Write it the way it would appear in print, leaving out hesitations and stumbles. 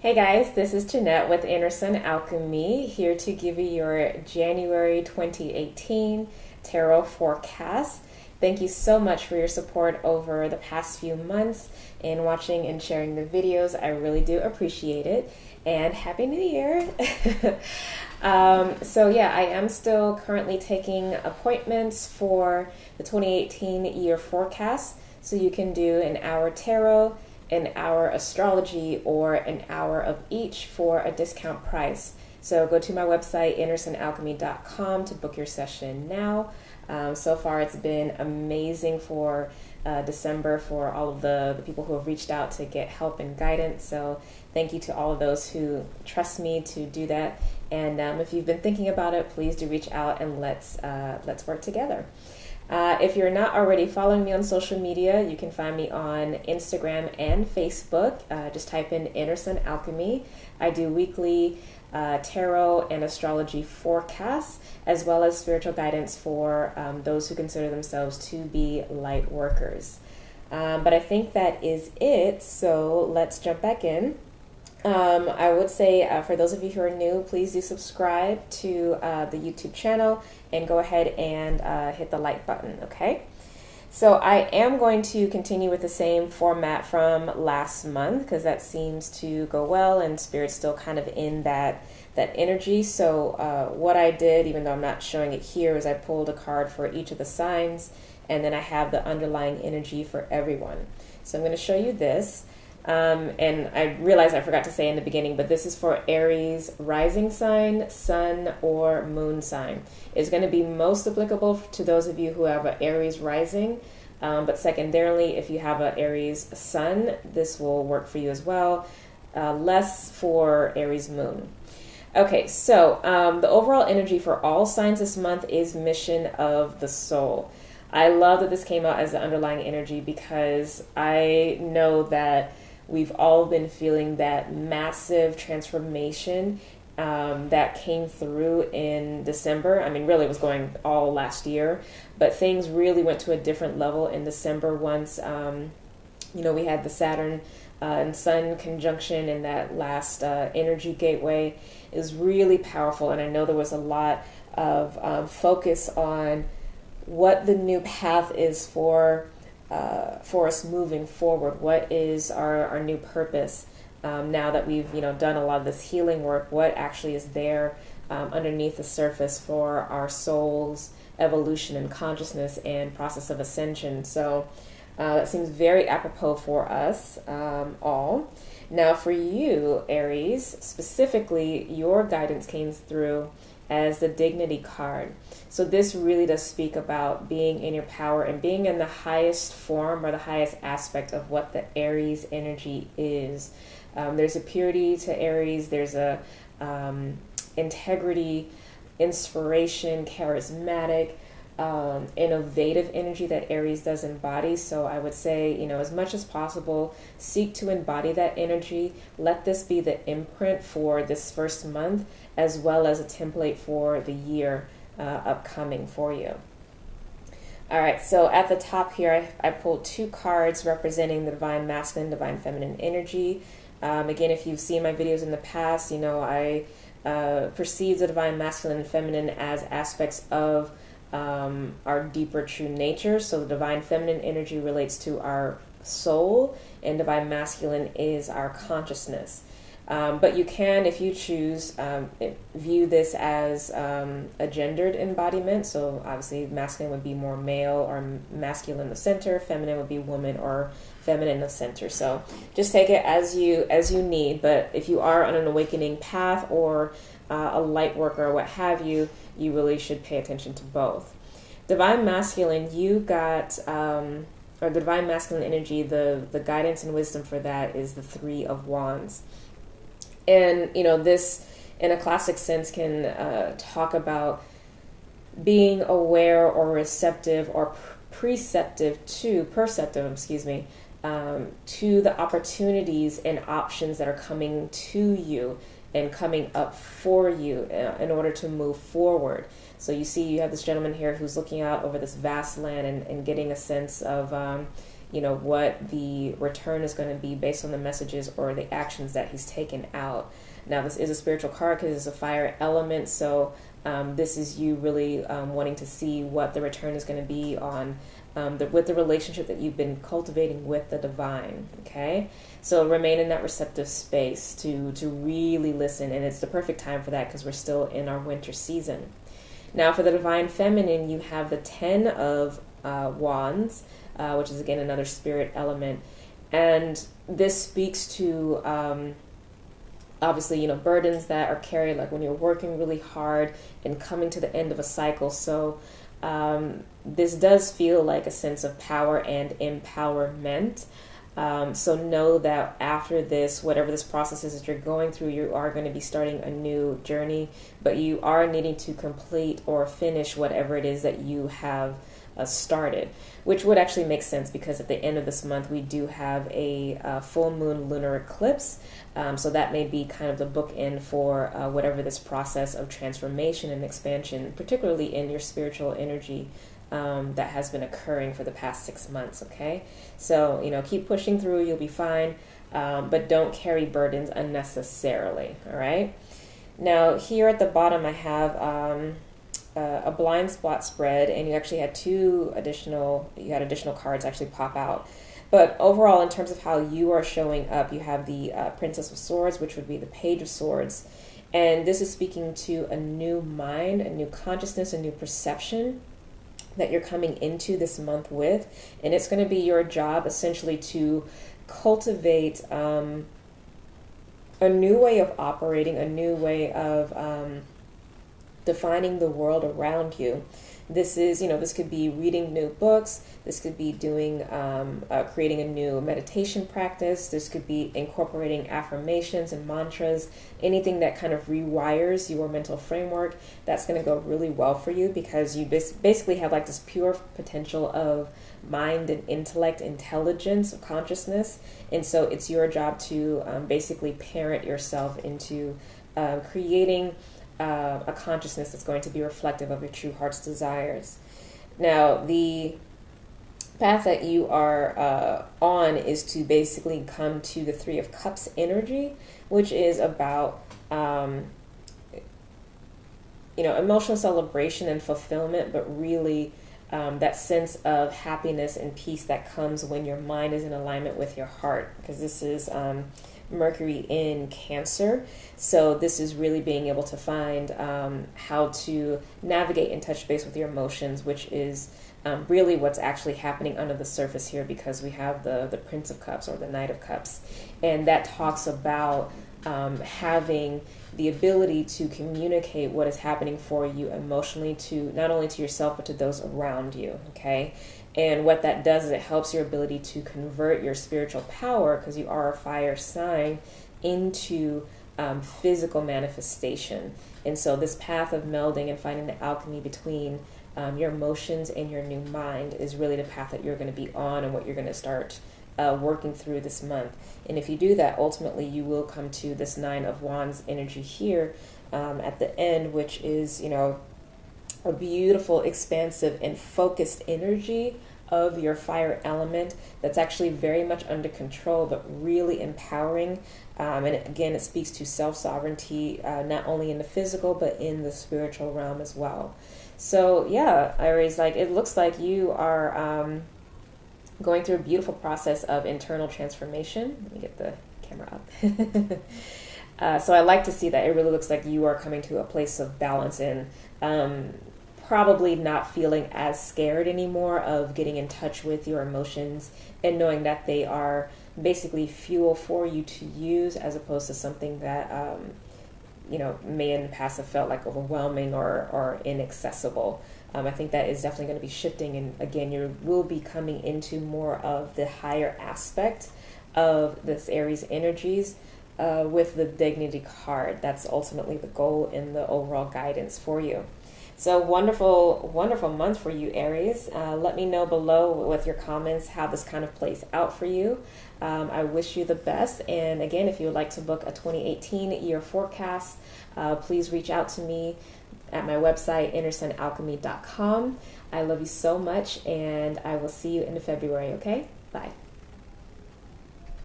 Hey guys, this is Jynnette with Anderson Alchemy, here to give you your January 2018 tarot forecast. Thank you so much for your support over the past few months in watching and sharing the videos. I really do appreciate it. And Happy New Year! I am still currently taking appointments for the 2018 year forecast. So you can do an hour tarot, an hour astrology, or an hour of each for a discount price. So go to my website, andersonalchemy.com, to book your session now. So far it's been amazing for December for all of the people who have reached out to get help and guidance. So thank you to all of those who trust me to do that. And if you've been thinking about it, please do reach out and let's work together. If you're not already following me on social media, you can find me on Instagram and Facebook. Just type in Anderson Alchemy. I do weekly tarot and astrology forecasts, as well as spiritual guidance for those who consider themselves to be light workers. But I think that is it, so let's jump back in. I would say for those of you who are new, please do subscribe to the YouTube channel and go ahead and hit the like button, okay? So I am going to continue with the same format from last month because that seems to go well and Spirit's still kind of in that energy. So what I did, even though I'm not showing it here, is I pulled a card for each of the signs and then I have the underlying energy for everyone. So I'm going to show you this. And I realized I forgot to say in the beginning, but this is for Aries rising sign, sun, or moon sign. It's going to be most applicable to those of you who have an Aries rising, but secondarily, if you have an Aries sun, this will work for you as well. Less for Aries moon. Okay, so the overall energy for all signs this month is mission of the soul. I love that this came out as the underlying energy because I know that we've all been feeling that massive transformation that came through in December. I mean, really it was going all last year, but things really went to a different level in December once, we had the Saturn and Sun conjunction in that last energy gateway. It was really powerful, and I know there was a lot of focus on what the new path is for us moving forward. What is our new purpose now that we've done a lot of this healing work? What actually is there underneath the surface for our soul's evolution and consciousness and process of ascension? So that seems very apropos for us all. Now for you, Aries, specifically, your guidance came through as the Dignity card. So this really does speak about being in your power and being in the highest form or the highest aspect of what the Aries energy is. There's a purity to Aries. There's a integrity, inspiration, charismatic, innovative energy that Aries does embody. So I would say, as much as possible, seek to embody that energy. Let this be the imprint for this first month, as well as a template for the year upcoming for you. All right, so at the top here, I pulled two cards representing the Divine Masculine, Divine Feminine energy. Again, if you've seen my videos in the past, I perceive the Divine Masculine and Feminine as aspects of our deeper true nature. So the Divine Feminine energy relates to our soul, and Divine Masculine is our consciousness. But you can, if you choose, view this as a gendered embodiment. So obviously masculine would be more male or masculine in the center, feminine would be woman or feminine in the center. So just take it as you need. But if you are on an awakening path or a light worker or what have you, you really should pay attention to both. Divine Masculine, you got, or the Divine Masculine energy, the guidance and wisdom for that is the Three of Wands. And, this, in a classic sense, can talk about being aware or receptive or perceptive, to the opportunities and options that are coming to you and coming up for you in order to move forward. So you see you have this gentleman here who's looking out over this vast land and getting a sense of, you know, what the return is going to be based on the messages or the actions that he's taken out. Now, this is a spiritual card because it's a fire element, so this is you really wanting to see what the return is going to be on with the relationship that you've been cultivating with the divine, okay? So remain in that receptive space to really listen, and it's the perfect time for that because we're still in our winter season. Now, for the divine feminine, you have the 10 of Wands, which is, again, another spirit element. And this speaks to, obviously, you know, burdens that are carried, like when you're working really hard and coming to the end of a cycle. So this does feel like a sense of power and empowerment. So know that after this, whatever this process is that you're going through, you are going to be starting a new journey, but you are needing to complete or finish whatever it is that you have started, which would actually make sense because at the end of this month, we do have a full moon lunar eclipse. So that may be kind of the bookend for whatever this process of transformation and expansion, particularly in your spiritual energy, that has been occurring for the past 6 months, okay? So, you know, keep pushing through, you'll be fine, but don't carry burdens unnecessarily, all right? Now, here at the bottom, I have a blind spot spread, and you actually had additional cards actually pop out. But overall, in terms of how you are showing up, you have the Princess of Swords, which would be the Page of Swords. And this is speaking to a new mind, a new consciousness, a new perception that you're coming into this month with. And it's going to be your job essentially to cultivate a new way of operating, a new way of defining the world around you. This is, you know, this could be reading new books. This could be doing, creating a new meditation practice. This could be incorporating affirmations and mantras, anything that kind of rewires your mental framework. That's going to go really well for you because you basically have like this pure potential of mind and intellect, intelligence, consciousness. And so it's your job to basically parent yourself into creating a consciousness that's going to be reflective of your true heart's desires. Now, the path that you are on is to basically come to the Three of Cups energy, which is about, emotional celebration and fulfillment, but really that sense of happiness and peace that comes when your mind is in alignment with your heart, because this is Mercury in Cancer. So this is really being able to find how to navigate and touch base with your emotions, which is really what's actually happening under the surface here, because we have the Prince of Cups or the Knight of Cups. And that talks about having the ability to communicate what is happening for you emotionally, to not only to yourself, but to those around you, okay? And what that does is it helps your ability to convert your spiritual power, because you are a fire sign, into physical manifestation. And so this path of melding and finding the alchemy between your emotions and your new mind is really the path that you're going to be on and what you're going to start working through this month. And if you do that, ultimately you will come to this Nine of Wands energy here at the end, which is, a beautiful, expansive, and focused energy of your fire element that's actually very much under control, but really empowering. And again, it speaks to self-sovereignty, not only in the physical, but in the spiritual realm as well. So yeah, Aries, it looks like you are going through a beautiful process of internal transformation. Let me get the camera up. So I like to see that. It really looks like you are coming to a place of balance and probably not feeling as scared anymore of getting in touch with your emotions and knowing that they are basically fuel for you to use, as opposed to something that may in the past have felt like overwhelming or inaccessible. I think that is definitely going to be shifting, and again, you will be coming into more of the higher aspect of this Aries energies with the Dignity card. That's ultimately the goal in the overall guidance for you. So wonderful, wonderful month for you, Aries. Let me know below with your comments how this kind of plays out for you. I wish you the best. And again, if you would like to book a 2018 year forecast, please reach out to me at my website, innersunalchemy.com. I love you so much, and I will see you in February, okay? Bye.